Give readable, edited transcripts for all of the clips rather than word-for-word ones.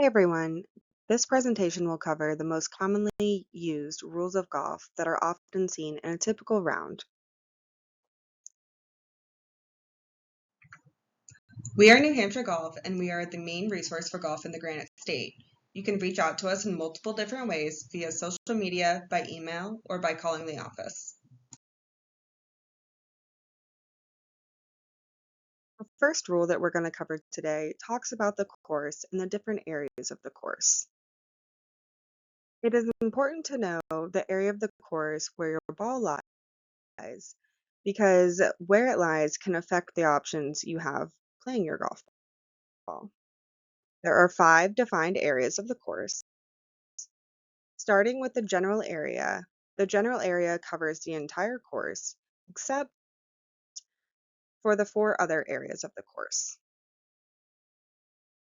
Hey everyone. This presentation will cover the most commonly used rules of golf that are often seen in a typical round. We are New Hampshire Golf, and we are the main resource for golf in the Granite State. You can reach out to us in multiple different ways via social media, by email, or by calling the office. The first rule that we're going to cover today talks about the course and the different areas of the course. It is important to know the area of the course where your ball lies, because where it lies can affect the options you have playing your golf ball. There are 5 defined areas of the course. Starting with the general area covers the entire course except for the 4 other areas of the course.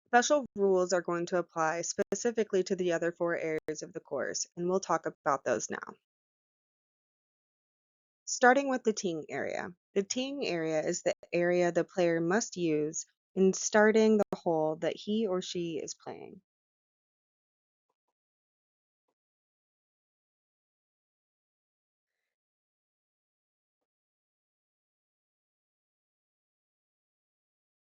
Special rules are going to apply specifically to the other 4 areas of the course, and we'll talk about those now. Starting with the teeing area. The teeing area is the area the player must use in starting the hole that he or she is playing.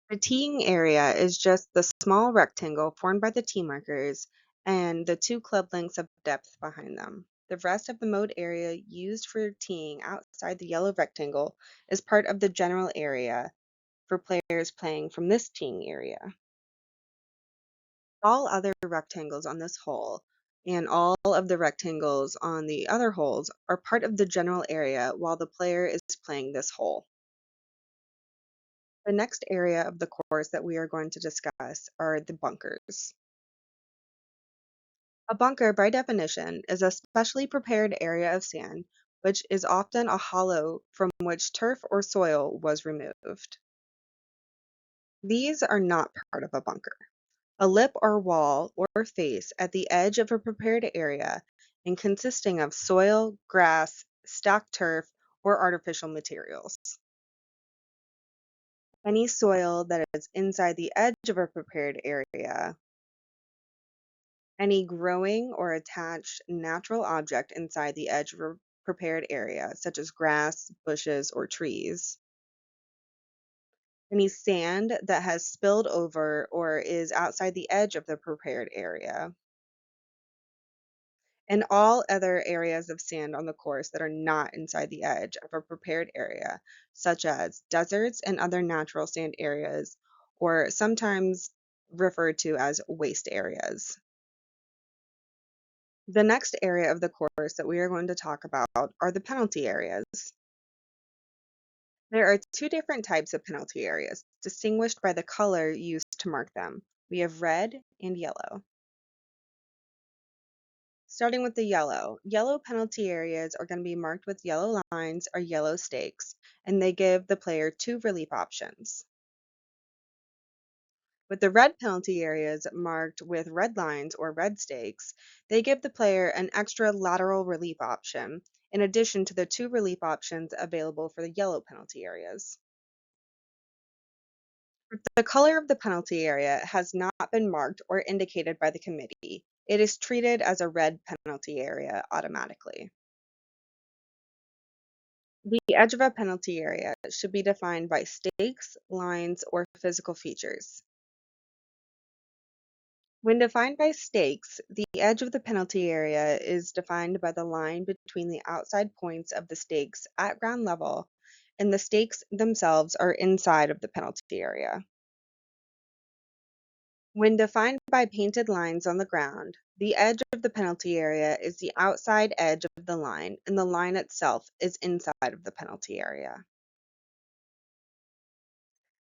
The teeing area is just the small rectangle formed by the tee markers and the 2 club lengths of depth behind them. The rest of the mode area used for teeing outside the yellow rectangle is part of the general area for players playing from this teeing area. All other rectangles on this hole and all of the rectangles on the other holes are part of the general area while the player is playing this hole. The next area of the course that we are going to discuss are the bunkers. A bunker, by definition, is a specially prepared area of sand, which is often a hollow from which turf or soil was removed. These are not part of a bunker. A lip or wall or face at the edge of a prepared area and consisting of soil, grass, stacked turf, or artificial materials. Any soil that is inside the edge of a prepared area, any growing or attached natural object inside the edge of a prepared area, such as grass, bushes, or trees, any sand that has spilled over or is outside the edge of the prepared area, and all other areas of sand on the course that are not inside the edge of a prepared area, such as deserts and other natural sand areas, or sometimes referred to as waste areas. The next area of the course that we are going to talk about are the penalty areas. There are 2 different types of penalty areas, distinguished by the color used to mark them. We have red and yellow. Starting with the yellow penalty areas are going to be marked with yellow lines or yellow stakes, and they give the player 2 relief options. With the red penalty areas marked with red lines or red stakes, they give the player an extra lateral relief option, in addition to the 2 relief options available for the yellow penalty areas. If the color of the penalty area has not been marked or indicated by the committee, it is treated as a red penalty area automatically. The edge of a penalty area should be defined by stakes, lines, or physical features. When defined by stakes, the edge of the penalty area is defined by the line between the outside points of the stakes at ground level, and the stakes themselves are inside of the penalty area. When defined by painted lines on the ground, the edge of the penalty area is the outside edge of the line, and the line itself is inside of the penalty area.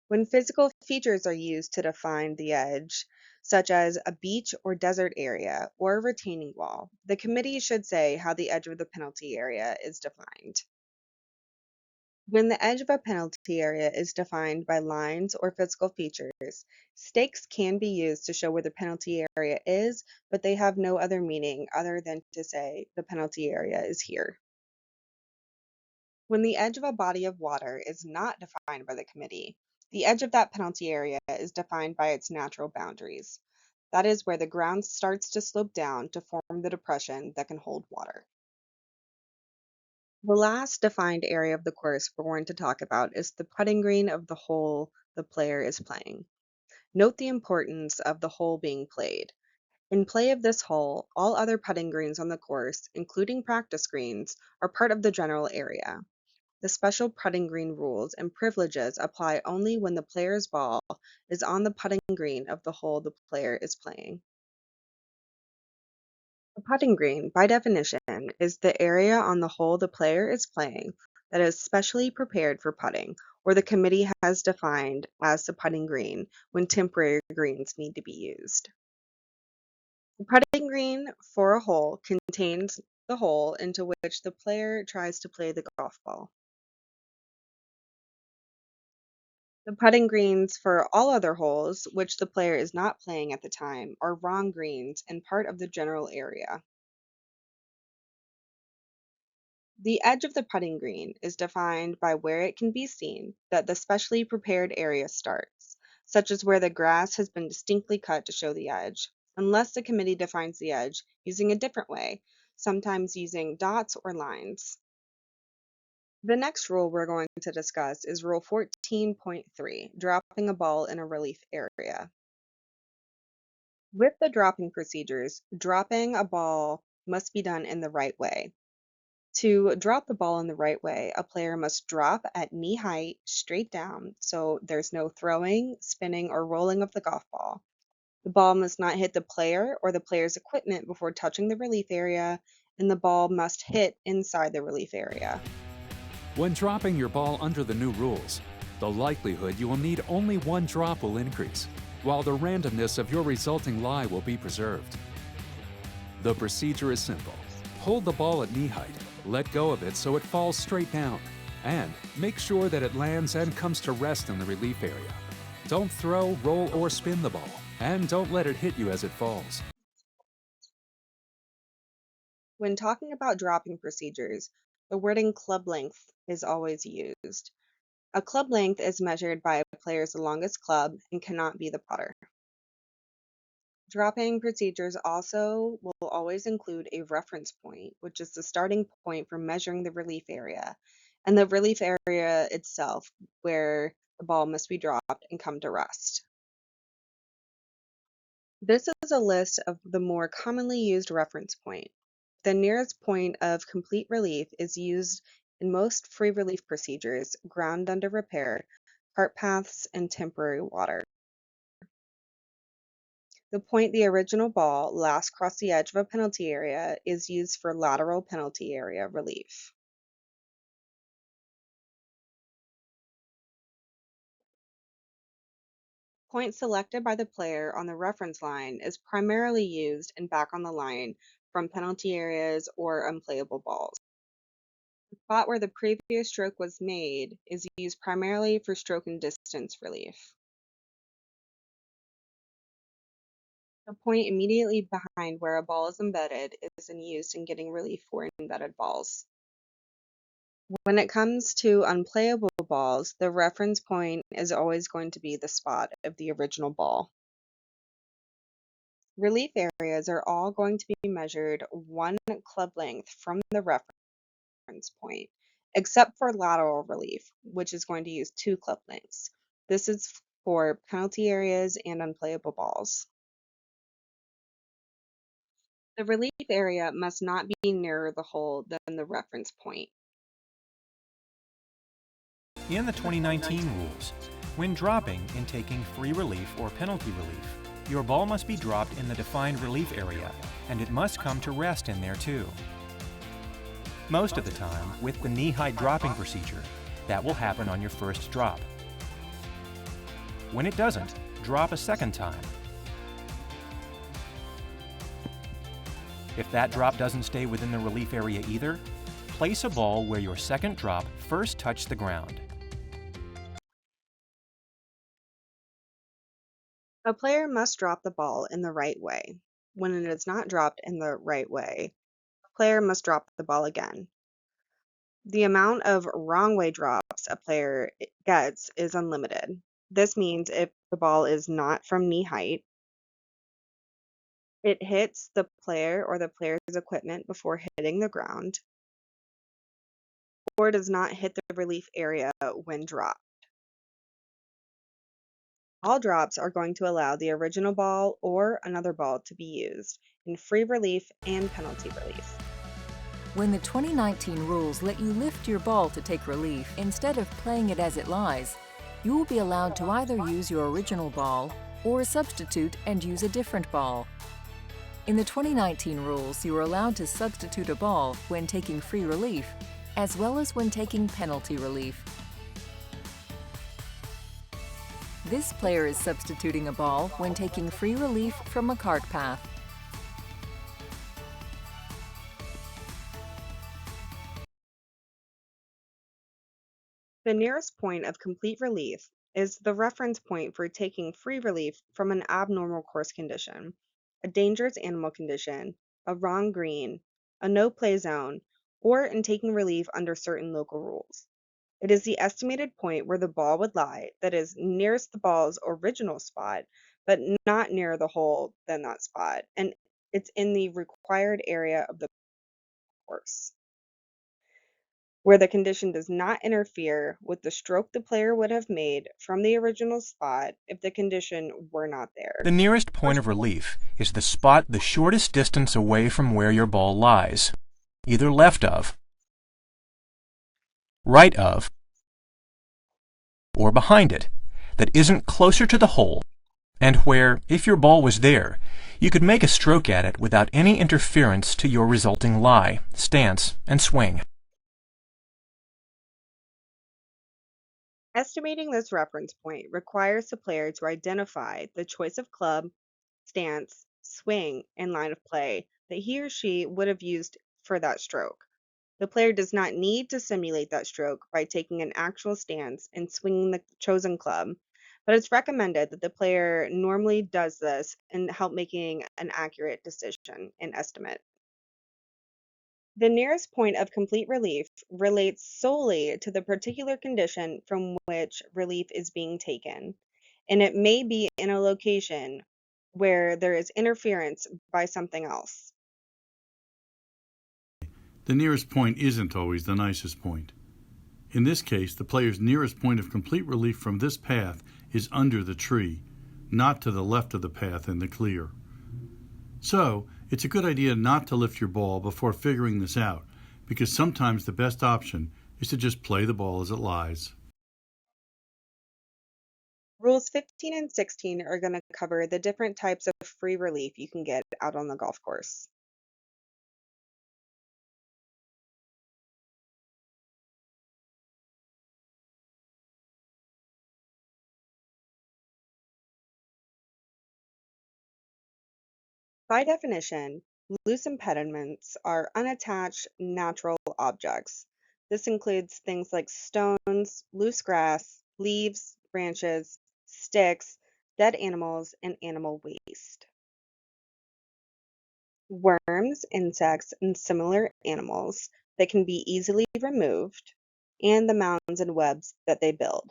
When physical features are used to define the edge, such as a beach or desert area or a retaining wall, the committee should say how the edge of the penalty area is defined. When the edge of a penalty area is defined by lines or physical features, stakes can be used to show where the penalty area is, but they have no other meaning other than to say the penalty area is here. When the edge of a body of water is not defined by the committee, the edge of that penalty area is defined by its natural boundaries. That is where the ground starts to slope down to form the depression that can hold water. The last defined area of the course we're going to talk about is the putting green of the hole the player is playing. Note the importance of the hole being played. In play of this hole, all other putting greens on the course, including practice greens, are part of the general area. The special putting green rules and privileges apply only when the player's ball is on the putting green of the hole the player is playing. The putting green, by definition, is the area on the hole the player is playing that is specially prepared for putting, or the committee has defined as the putting green when temporary greens need to be used. The putting green for a hole contains the hole into which the player tries to play the golf ball. The putting greens for all other holes, which the player is not playing at the time, are wrong greens and part of the general area. The edge of the putting green is defined by where it can be seen that the specially prepared area starts, such as where the grass has been distinctly cut to show the edge, unless the committee defines the edge using a different way, sometimes using dots or lines. The next rule we're going to discuss is Rule 14.3, dropping a ball in a relief area. With the dropping procedures, dropping a ball must be done in the right way. To drop the ball in the right way, a player must drop at knee height straight down so there's no throwing, spinning, or rolling of the golf ball. The ball must not hit the player or the player's equipment before touching the relief area, and the ball must hit inside the relief area. When dropping your ball under the new rules, the likelihood you will need only one drop will increase, while the randomness of your resulting lie will be preserved. The procedure is simple. Hold the ball at knee height, let go of it so it falls straight down, and make sure that it lands and comes to rest in the relief area. Don't throw, roll, or spin the ball, and don't let it hit you as it falls. When talking about dropping procedures, the wording club length is always used. A club length is measured by a player's longest club and cannot be the putter. Dropping procedures also will always include a reference point, which is the starting point for measuring the relief area, and the relief area itself, where the ball must be dropped and come to rest. This is a list of the more commonly used reference point. The nearest point of complete relief is used in most free relief procedures, ground under repair, cart paths, and temporary water. The point the original ball last crossed the edge of a penalty area is used for lateral penalty area relief. Point selected by the player on the reference line is primarily used in back on the line from penalty areas or unplayable balls. The spot where the previous stroke was made is used primarily for stroke and distance relief. The point immediately behind where a ball is embedded is in use in getting relief for embedded balls. When it comes to unplayable balls, the reference point is always going to be the spot of the original ball. Relief areas are all going to be measured one club length from the reference point, except for lateral relief, which is going to use two club lengths. This is for penalty areas and unplayable balls. The relief area must not be nearer the hole than the reference point. In the 2019 rules, when dropping and taking free relief or penalty relief, your ball must be dropped in the defined relief area, and it must come to rest in there too. Most of the time, with the knee-height dropping procedure, that will happen on your first drop. When it doesn't, drop a second time. If that drop doesn't stay within the relief area either, place a ball where your second drop first touched the ground. A player must drop the ball in the right way. When it is not dropped in the right way, the player must drop the ball again. The amount of wrong way drops a player gets is unlimited. This means if the ball is not from knee height, It hits the player or the player's equipment before hitting the ground, or does not hit the relief area when dropped. All drops are going to allow the original ball or another ball to be used in free relief and penalty relief. When the 2019 rules let you lift your ball to take relief instead of playing it as it lies, you will be allowed to either use your original ball or substitute and use a different ball. In the 2019 rules, you are allowed to substitute a ball when taking free relief, as well as when taking penalty relief. This player is substituting a ball when taking free relief from a cart path. The nearest point of complete relief is the reference point for taking free relief from an abnormal course condition, a dangerous animal condition, a wrong green, a no-play zone, or in taking relief under certain local rules. It is the estimated point where the ball would lie that is nearest the ball's original spot, but not nearer the hole than that spot, and it's in the required area of the course, where the condition does not interfere with the stroke the player would have made from the original spot if the condition were not there. The nearest point of relief is the spot the shortest distance away from where your ball lies, either left of, right of, or behind it, that isn't closer to the hole, and where, if your ball was there, you could make a stroke at it without any interference to your resulting lie, stance, and swing. Estimating this reference point requires the player to identify the choice of club, stance, swing, and line of play that he or she would have used for that stroke. The player does not need to simulate that stroke by taking an actual stance and swinging the chosen club, but it's recommended that the player normally does this and help making an accurate decision and estimate. The nearest point of complete relief relates solely to the particular condition from which relief is being taken, and it may be in a location where there is interference by something else. The nearest point isn't always the nicest point. In this case, the player's nearest point of complete relief from this path is under the tree, not to the left of the path in the clear. So, it's a good idea not to lift your ball before figuring this out, because sometimes the best option is to just play the ball as it lies. Rules 15 and 16 are going to cover the different types of free relief you can get out on the golf course. By definition, loose impediments are unattached natural objects. This includes things like stones, loose grass, leaves, branches, sticks, dead animals, and animal waste. Worms, insects, and similar animals that can be easily removed, and the mounds and webs that they build.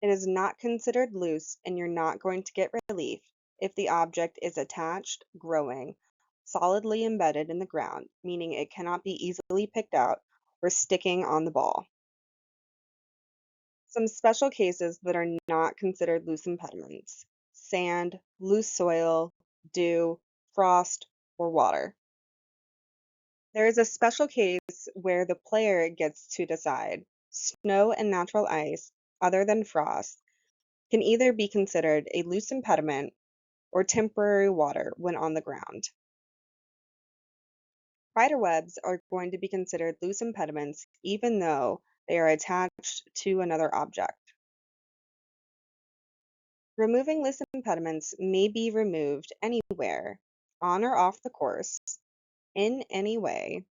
It is not considered loose, and you're not going to get relief if the object is attached, growing, solidly embedded in the ground, meaning it cannot be easily picked out, or sticking on the ball. Some special cases that are not considered loose impediments: sand, loose soil, dew, frost, or water. There is a special case where the player gets to decide. Snow and natural ice, other than frost, can either be considered a loose impediment or temporary water when on the ground. Spider webs are going to be considered loose impediments even though they are attached to another object. Removing loose impediments may be removed anywhere, on or off the course, in any way.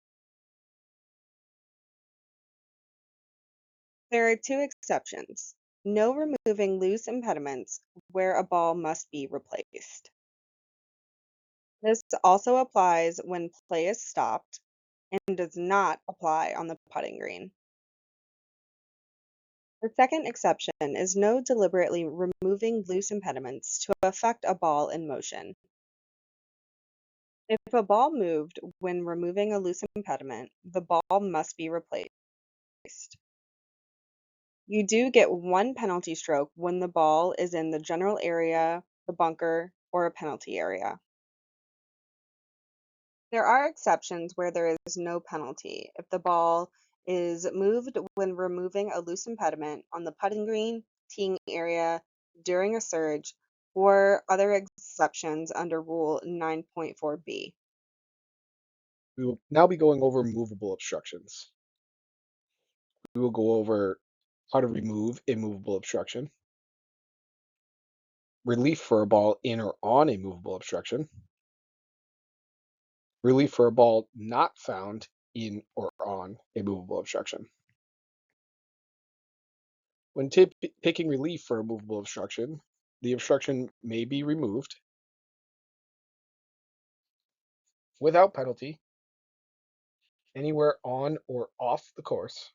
There are two exceptions. No removing loose impediments where a ball must be replaced. This also applies when play is stopped and does not apply on the putting green. The second exception is no deliberately removing loose impediments to affect a ball in motion. If a ball moved when removing a loose impediment, the ball must be replaced. You do get one penalty stroke when the ball is in the general area, the bunker, or a penalty area. There are exceptions where there is no penalty. If the ball is moved when removing a loose impediment on the putting green, teeing area, during a surge, or other exceptions under Rule 9.4b. We will now be going over movable obstructions. We will go over how to remove a movable obstruction, relief for a ball in or on a movable obstruction, relief for a ball not found in or on a movable obstruction. When taking relief for a movable obstruction, the obstruction may be removed without penalty anywhere on or off the course.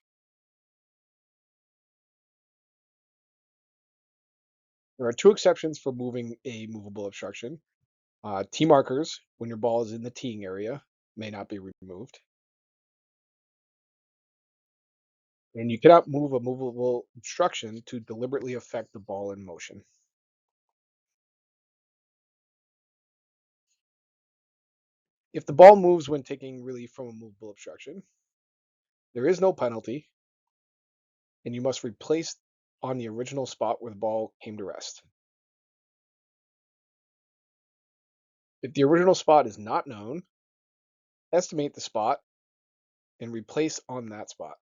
There are two exceptions for moving a movable obstruction. Tee markers, when your ball is in the teeing area, may not be removed. And you cannot move a movable obstruction to deliberately affect the ball in motion. If the ball moves when taking relief from a movable obstruction, there is no penalty, and you must replace on the original spot where the ball came to rest. If the original spot is not known, estimate the spot and replace on that spot.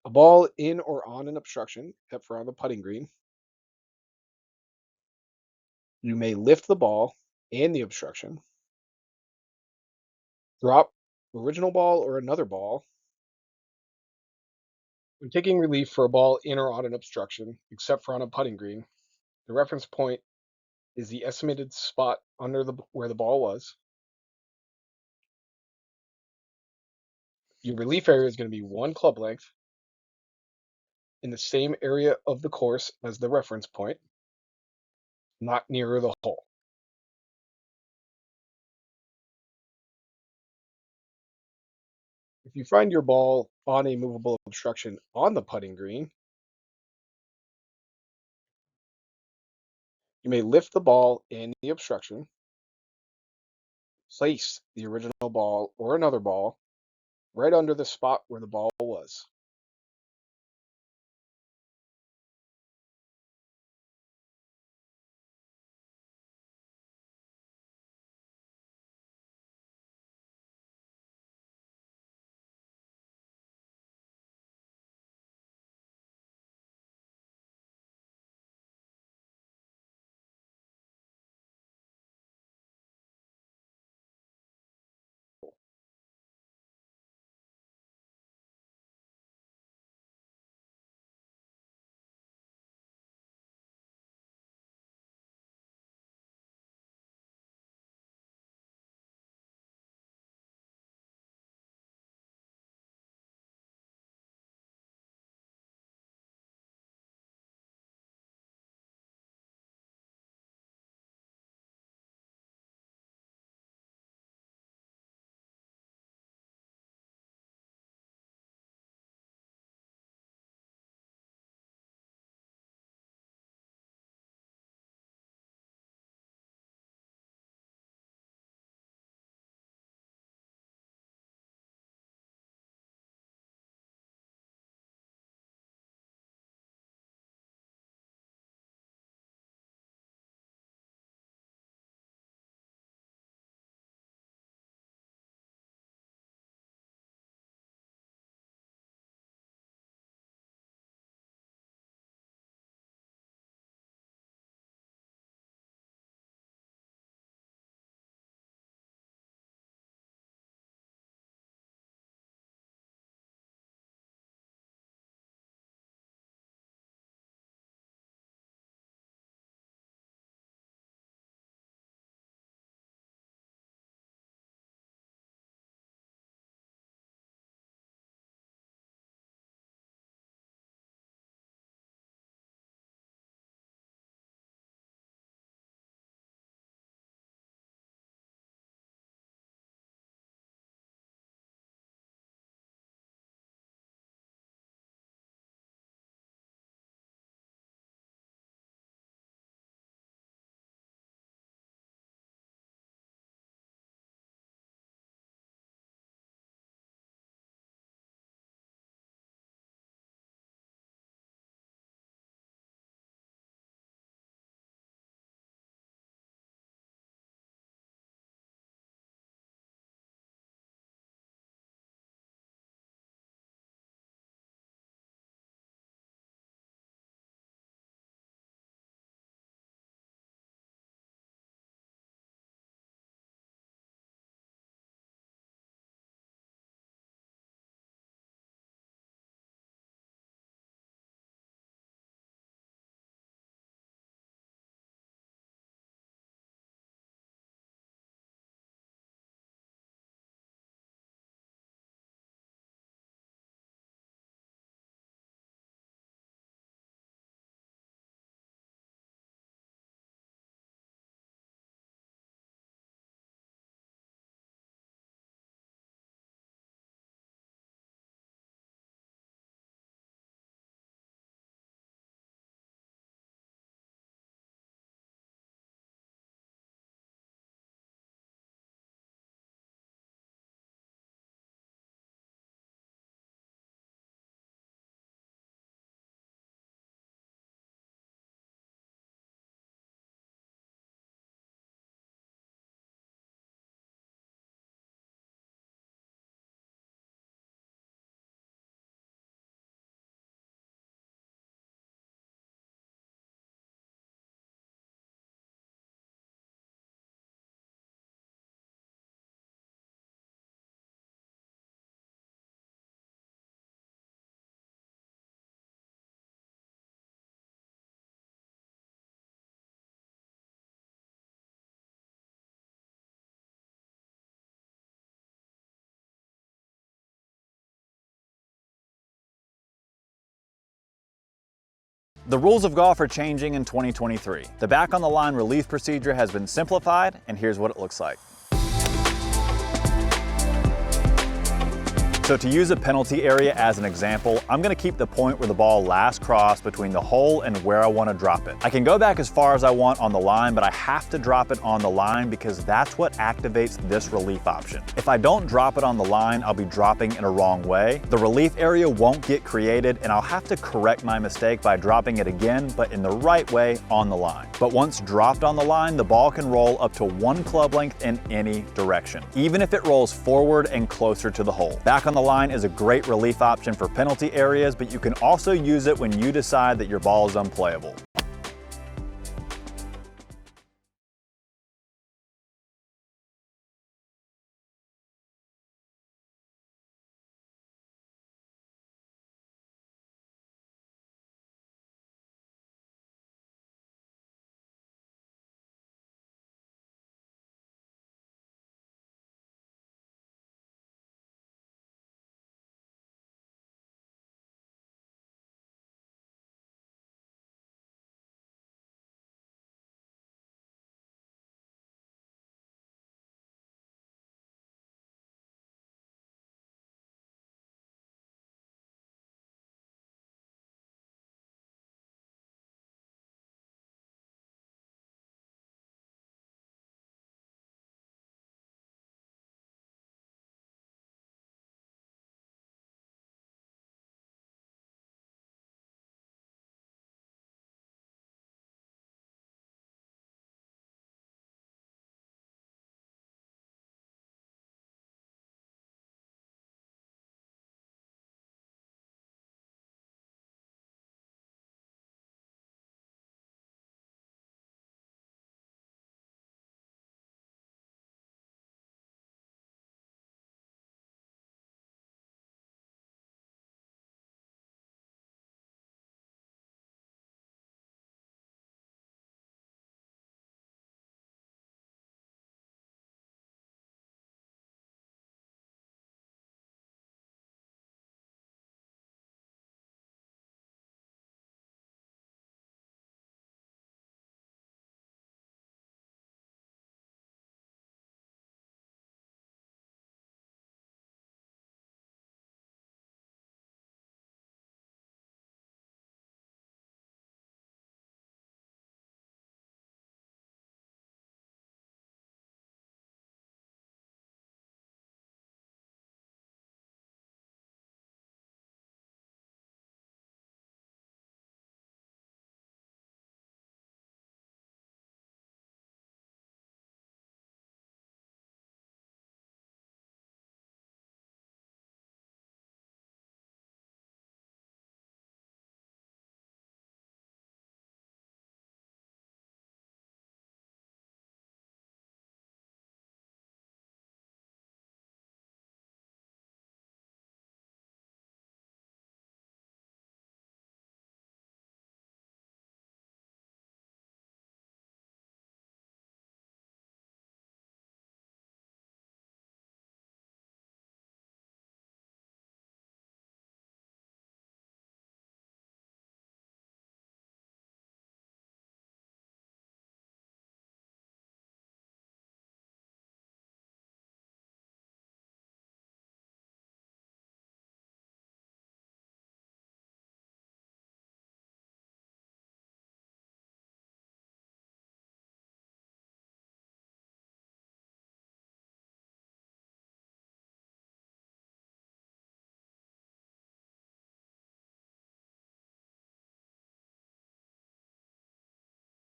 A ball in or on an obstruction, except for on the putting green, you may lift the ball and the obstruction, drop the original ball or another ball. When taking relief for a ball in or on an obstruction, except for on a putting green, the reference point is the estimated spot under where the ball was. Your relief area is going to be one club length in the same area of the course as the reference point, not nearer the hole. If you find your ball on a movable obstruction on the putting green, you may lift the ball and the obstruction, place the original ball or another ball right under the spot where the ball was. The rules of golf are changing in 2023. The back on the line relief procedure has been simplified, and here's what it looks like. So to use a penalty area as an example, I'm going to keep the point where the ball last crossed between the hole and where I want to drop it. I can go back as far as I want on the line, but I have to drop it on the line because that's what activates this relief option. If I don't drop it on the line, I'll be dropping in a wrong way. The relief area won't get created, and I'll have to correct my mistake by dropping it again, but in the right way on the line. But once dropped on the line, the ball can roll up to 1 club length in any direction, even if it rolls forward and closer to the hole. Back on the line is a great relief option for penalty areas, but you can also use it when you decide that your ball is unplayable.